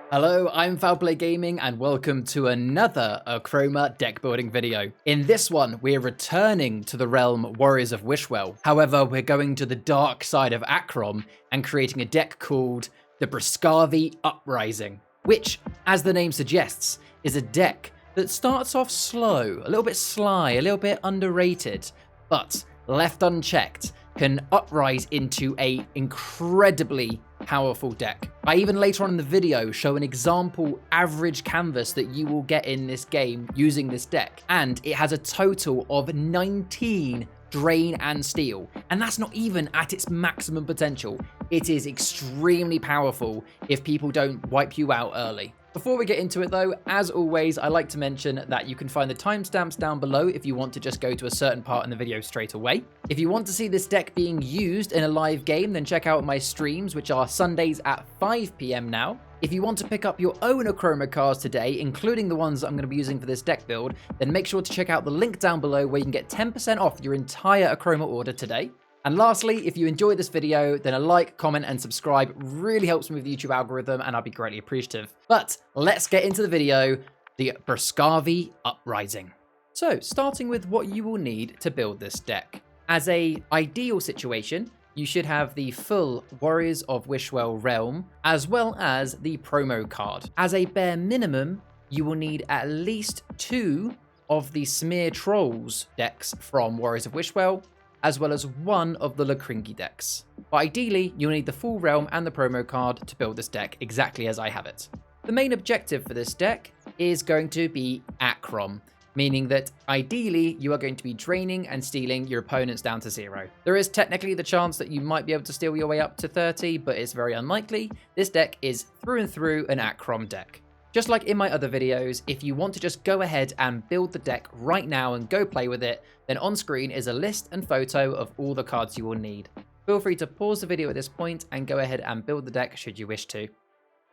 Hello, I'm Foulplay Gaming and welcome to another Achroma deck building video. In this one, we're returning to the realm Warriors of Wishwell. However, we're going to the dark side of Achroma and creating a deck called the Brisgavi Uprising, which, as the name suggests, is a deck that starts off slow, a little bit sly, a little bit underrated, but left unchecked, can uprise into a incredibly powerful deck. I even later on in the video show an example average canvas that you will get in this game using this deck, and it has a total of 19 drain and steal, and that's not even at its maximum potential. It is extremely powerful if people don't wipe you out early. Before we get into it though, as always, I like to mention that you can find the timestamps down below if you want to just go to a certain part in the video straight away. If you want to see this deck being used in a live game, then check out my streams, which are Sundays at 5 PM now. If you want to pick up your own Achroma cards today, including the ones that I'm going to be using for this deck build, then make sure to check out the link down below where you can get 10% off your entire Achroma order today. And lastly, if you enjoyed this video, then a like, comment, and subscribe really helps me with the YouTube algorithm, and I'll be greatly appreciative. But let's get into the video, the Brisgavi Uprising. So, starting with what you will need to build this deck. As an ideal situation, you should have the full Warriors of Wishwell realm, as well as the promo card. As a bare minimum, you will need at least 2 of the Smear Trolls decks from Warriors of Wishwell, as well as 1 of the Lakringi decks. But ideally, you'll need the full realm and the promo card to build this deck exactly as I have it. The main objective for this deck is going to be Achroma, meaning that ideally you are going to be draining and stealing your opponents down to 0. There is technically the chance that you might be able to steal your way up to 30, but it's very unlikely. This deck is through and through an Achroma deck. Just like in my other videos, if you want to just go ahead and build the deck right now and go play with it, then on screen is a list and photo of all the cards you will need. Feel free to pause the video at this point and go ahead and build the deck should you wish to.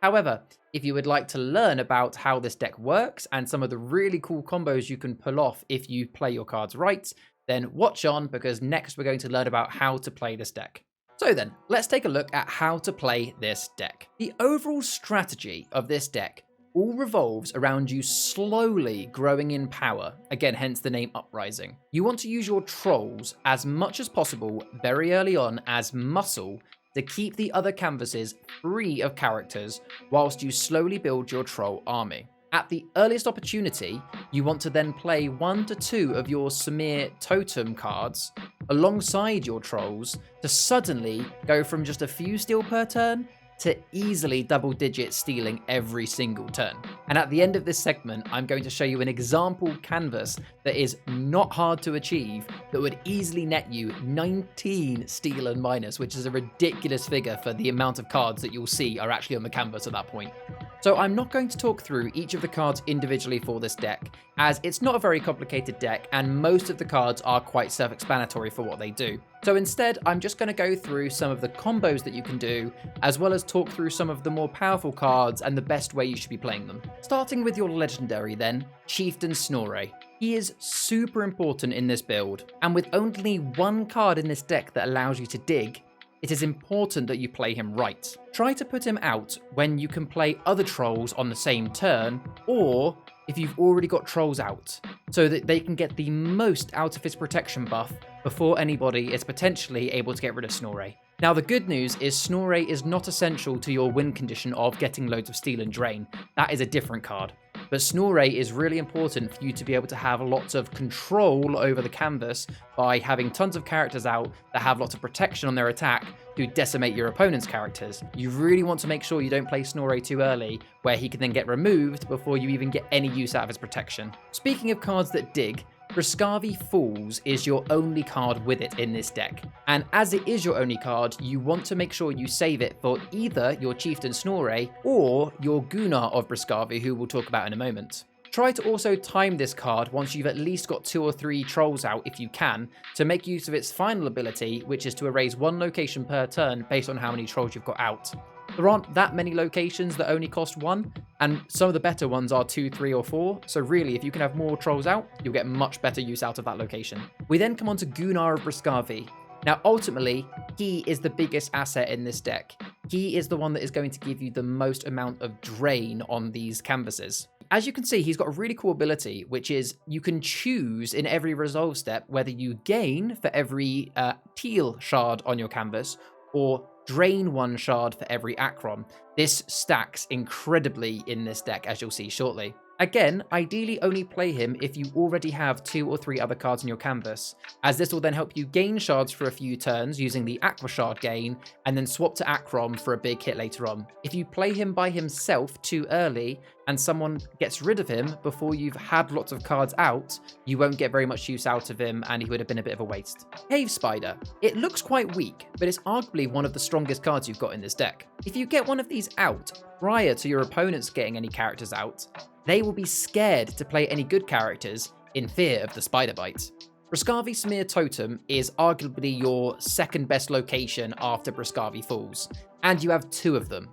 However, if you would like to learn about how this deck works and some of the really cool combos you can pull off if you play your cards right, then watch on, because next we're going to learn about how to play this deck. So then, let's take a look at how to play this deck. The overall strategy of this deck all revolves around you slowly growing in power, again hence the name Uprising. You want to use your trolls as much as possible very early on as muscle to keep the other canvases free of characters whilst you slowly build your troll army. At the earliest opportunity, you want to then play 1 to 2 of your Samir totem cards alongside your trolls to suddenly go from just a few steal per turn to easily double-digit stealing every single turn. And at the end of this segment, I'm going to show you an example canvas that is not hard to achieve that would easily net you 19 steal and minus, which is a ridiculous figure for the amount of cards that you'll see are actually on the canvas at that point. So I'm not going to talk through each of the cards individually for this deck, as it's not a very complicated deck and most of the cards are quite self-explanatory for what they do. So instead, I'm just going to go through some of the combos that you can do, as well as talk through some of the more powerful cards and the best way you should be playing them. Starting with your legendary then, Chieftain Snorre. He is super important in this build, and with only 1 card in this deck that allows you to dig, it is important that you play him right. Try to put him out when you can play other trolls on the same turn, or if you've already got trolls out, so that they can get the most out of his protection buff before anybody is potentially able to get rid of Snorre. Now the good news is Snorre is not essential to your win condition of getting loads of steal and drain. That is a different card. But Snorre is really important for you to be able to have lots of control over the canvas by having tons of characters out that have lots of protection on their attack to decimate your opponent's characters. You really want to make sure you don't play Snorre too early, where he can then get removed before you even get any use out of his protection. Speaking of cards that dig, Brisgavi Fools is your only card with it in this deck, and as it is your only card, you want to make sure you save it for either your Chieftain Snorre or your Gunnar of Brisgavi, who we'll talk about in a moment. Try to also time this card once you've at least got 2 or 3 trolls out if you can, to make use of its final ability, which is to erase 1 location per turn based on how many trolls you've got out. There aren't that many locations that only cost 1, and some of the better ones are 2, 3, or 4, so really if you can have more trolls out, you'll get much better use out of that location. We then come on to Gunnar of Brisgavi. Now ultimately, he is the biggest asset in this deck. he is the one that is going to give you the most amount of drain on these canvases. As you can see, he's got a really cool ability, which is you can choose in every resolve step whether you gain for every teal shard on your canvas or drain 1 shard for every Achrom. This stacks incredibly in this deck, as you'll see shortly. Again, ideally only play him if you already have 2 or 3 other cards on your canvas, as this will then help you gain shards for a few turns using the Aqua Shard gain, and then swap to Achrom for a big hit later on. If you play him by himself too early, and someone gets rid of him before you've had lots of cards out, you won't get very much use out of him, and he would have been a bit of a waste. Cave Spider. It looks quite weak, but it's arguably one of the strongest cards you've got in this deck. If you get one of these out prior to your opponents getting any characters out, they will be scared to play any good characters in fear of the Spider Bite. Brisgavi Smear Totem is arguably your second best location after Brisgavi falls, and you have 2 of them.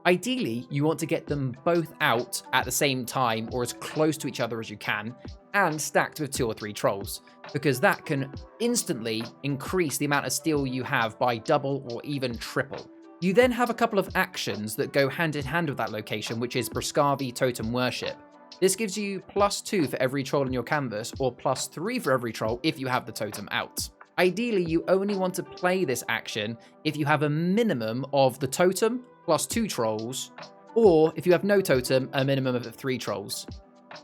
Ideally, you want to get them both out at the same time or as close to each other as you can, and stacked with 2 or 3 trolls, because that can instantly increase the amount of steel you have by double or even triple. You then have a couple of actions that go hand in hand with that location, which is Brisgavi Totem Worship. This gives you +2 for every troll on your canvas, or +3 for every troll if you have the totem out. Ideally, you only want to play this action if you have a minimum of the totem +2 trolls, or if you have no totem, a minimum of 3 trolls.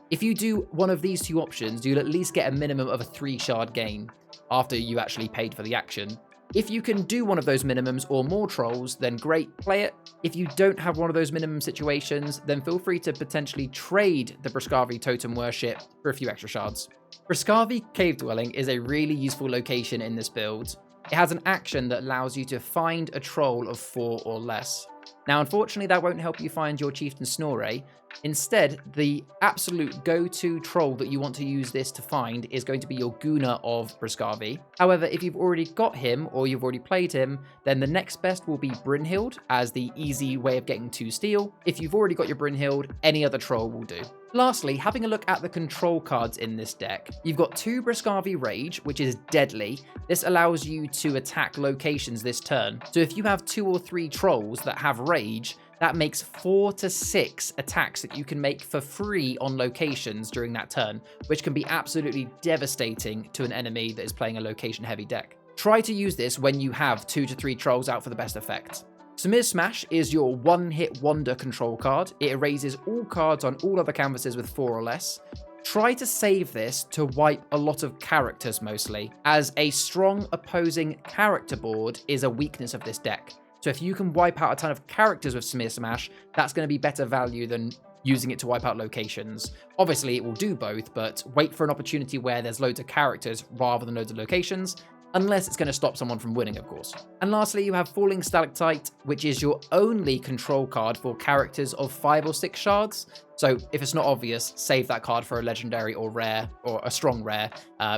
If you do one of these 2 options, you'll at least get a minimum of a 3 shard gain after you actually paid for the action. If you can do one of those minimums or more trolls, then great, play it. If you don't have one of those minimum situations, then feel free to potentially trade the Brisgavi Totem Worship for a few extra shards. Brisgavi Cave Dwelling is a really useful location in this build. It has an action that allows you to find a troll of 4 or less. Now, unfortunately, that won't help you find your Chieftain Snorre. Instead, the absolute go-to troll that you want to use this to find is going to be your Guna of Brisgavi. However, if you've already got him or you've already played him, then the next best will be Brynhild as the easy way of getting 2 steel. If you've already got your Brynhild, any other troll will do. Lastly, having a look at the control cards in this deck, you've got 2 Brisgavi Rage, which is deadly. This allows you to attack locations this turn. So if you have 2 or 3 trolls that have Rage, that makes 4 to 6 attacks that you can make for free on locations during that turn, which can be absolutely devastating to an enemy that is playing a location-heavy deck. Try to use this when you have 2 to 3 trolls out for the best effect. Samir Smash is your one-hit wonder control card. It erases all cards on all other canvases with 4 or less. Try to save this to wipe a lot of characters mostly, as a strong opposing character board is a weakness of this deck. So if you can wipe out a ton of characters with Samir Smash, that's going to be better value than using it to wipe out locations. Obviously, it will do both, but wait for an opportunity where there's loads of characters rather than loads of locations, unless it's going to stop someone from winning, of course. And lastly, you have Falling Stalactite, which is your only control card for characters of 5 or 6 shards. So if it's not obvious, save that card for a legendary or rare, or a strong rare,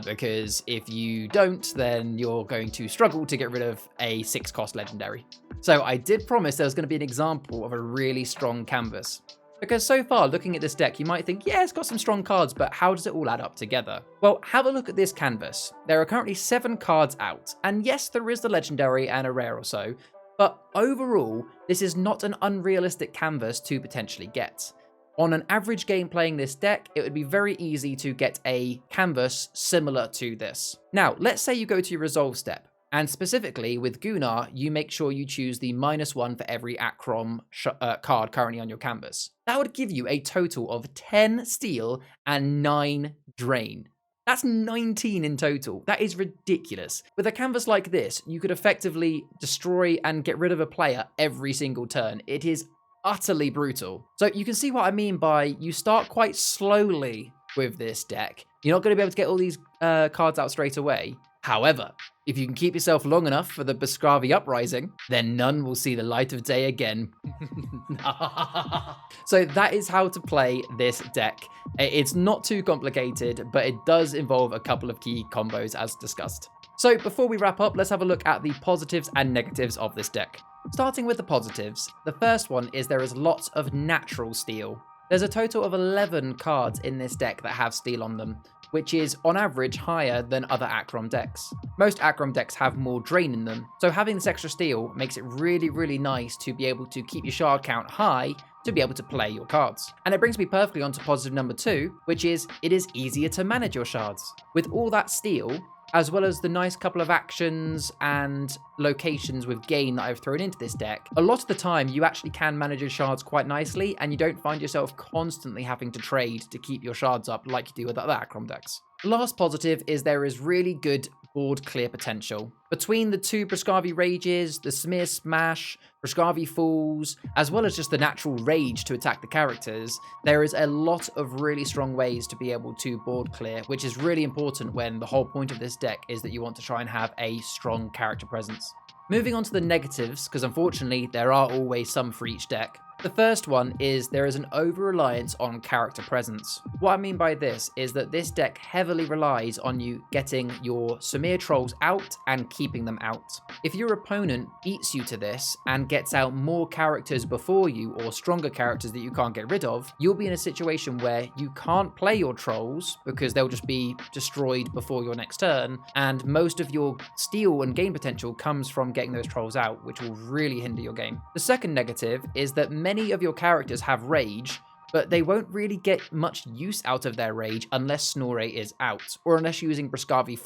because if you don't, then you're going to struggle to get rid of a 6-cost legendary. So I did promise there was going to be an example of a really strong canvas. Because so far, looking at this deck, you might think, yeah, it's got some strong cards, but how does it all add up together? Well, have a look at this canvas. There are currently 7 cards out, and yes, there is the legendary and a rare or so, but overall, this is not an unrealistic canvas to potentially get. On an average game playing this deck, it would be very easy to get a canvas similar to this. Now, let's say you go to your resolve step. And specifically with Gunnar, you make sure you choose the -1 for every Achrom card currently on your canvas. That would give you a total of 10 steel and 9 drain. That's 19 in total. That is ridiculous. With a canvas like this, you could effectively destroy and get rid of a player every single turn. It is utterly brutal. So you can see what I mean by you start quite slowly with this deck. You're not going to be able to get all these cards out straight away. However, if you can keep yourself long enough for the Brisgavi Uprising, then none will see the light of day again. So that is how to play this deck. It's not too complicated, but it does involve a couple of key combos as discussed. So before we wrap up, let's have a look at the positives and negatives of this deck. Starting with the positives, the first one is there is lots of natural steel. There's a total of 11 cards in this deck that have steel on them. which is on average higher than other Achroma decks. Most Achroma decks have more drain in them, so having this extra steel makes it really nice to be able to keep your shard count high to be able to play your cards. And it brings me perfectly onto positive number 2, which is it is easier to manage your shards. With all that steel, as well as the nice couple of actions and locations with gain that I've thrown into this deck, a lot of the time you actually can manage your shards quite nicely and you don't find yourself constantly having to trade to keep your shards up like you do with other Achroma decks. Last positive is there is really good board clear potential. Between the 2 Brisgavi Rages, the Smear Smash, Brisgavi Falls, as well as just the natural rage to attack the characters, there is a lot of really strong ways to be able to board clear, which is really important when the whole point of this deck is that you want to try and have a strong character presence. Moving on to the negatives, because unfortunately there are always some for each deck. The first one is there is an over-reliance on character presence. What I mean by this is that this deck heavily relies on you getting your Samir trolls out and keeping them out. If your opponent beats you to this and gets out more characters before you or stronger characters that you can't get rid of, you'll be in a situation where you can't play your trolls because they'll just be destroyed before your next turn, and most of your steal and gain potential comes from getting those trolls out, which will really hinder your game. The second negative is that many of your characters have rage, but they won't really get much use out of their rage unless Snorre is out, or unless you're using Brisgavi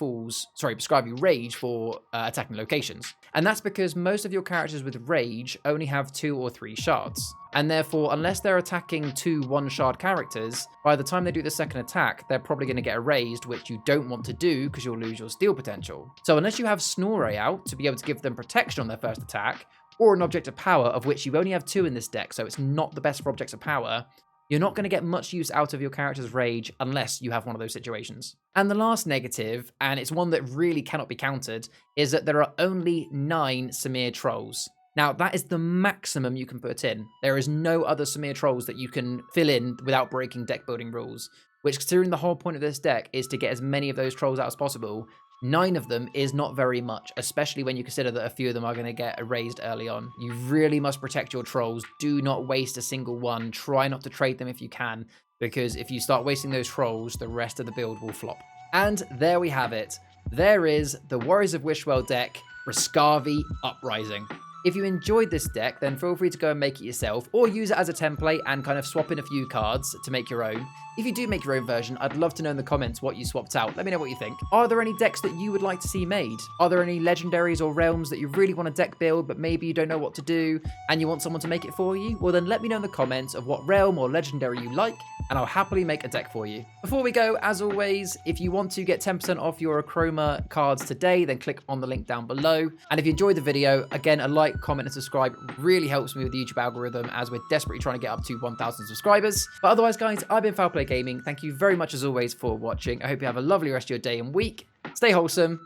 Rage for attacking locations. And that's because most of your characters with rage only have 2 or 3 shards. And therefore, unless they're attacking 2 1-shard characters, by the time they do the second attack, they're probably going to get erased, which you don't want to do because you'll lose your steal potential. So unless you have Snorre out to be able to give them protection on their first attack, or an object of power, of which you only have 2 in this deck, so it's not the best for objects of power, you're not going to get much use out of your character's rage unless you have one of those situations. And the last negative, and it's one that really cannot be countered, is that there are only 9 Samir trolls. Now, that is the maximum you can put in. There is no other Samir trolls that you can fill in without breaking deck building rules, which, considering the whole point of this deck is to get as many of those trolls out as possible, 9 of them is not very much, especially when you consider that a few of them are going to get erased early on. You really must protect your trolls. Do not waste a single one. Try not to trade them if you can, because if you start wasting those trolls, the rest of the build will flop. And there we have it. There is the Warriors of Wishwell deck, Brisgavi Uprising. If you enjoyed this deck, then feel free to go and make it yourself, or use it as a template and kind of swap in a few cards to make your own. If you do make your own version, I'd love to know in the comments what you swapped out. Let me know what you think. Are there any decks that you would like to see made? Are there any legendaries or realms that you really want to deck build, but maybe you don't know what to do, and you want someone to make it for you? Well, then let me know in the comments of what realm or legendary you like, and I'll happily make a deck for you. Before we go, as always, if you want to get 10% off your Achroma cards today, then click on the link down below. And if you enjoyed the video, again, a like, comment, and subscribe really helps me with the YouTube algorithm, as we're desperately trying to get up to 1,000 subscribers. But otherwise, guys, I've been Foul Play Gaming. Thank you very much as always for watching. I hope you have a lovely rest of your day and week. Stay wholesome.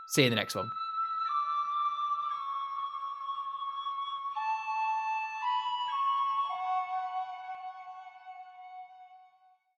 See you in the next one.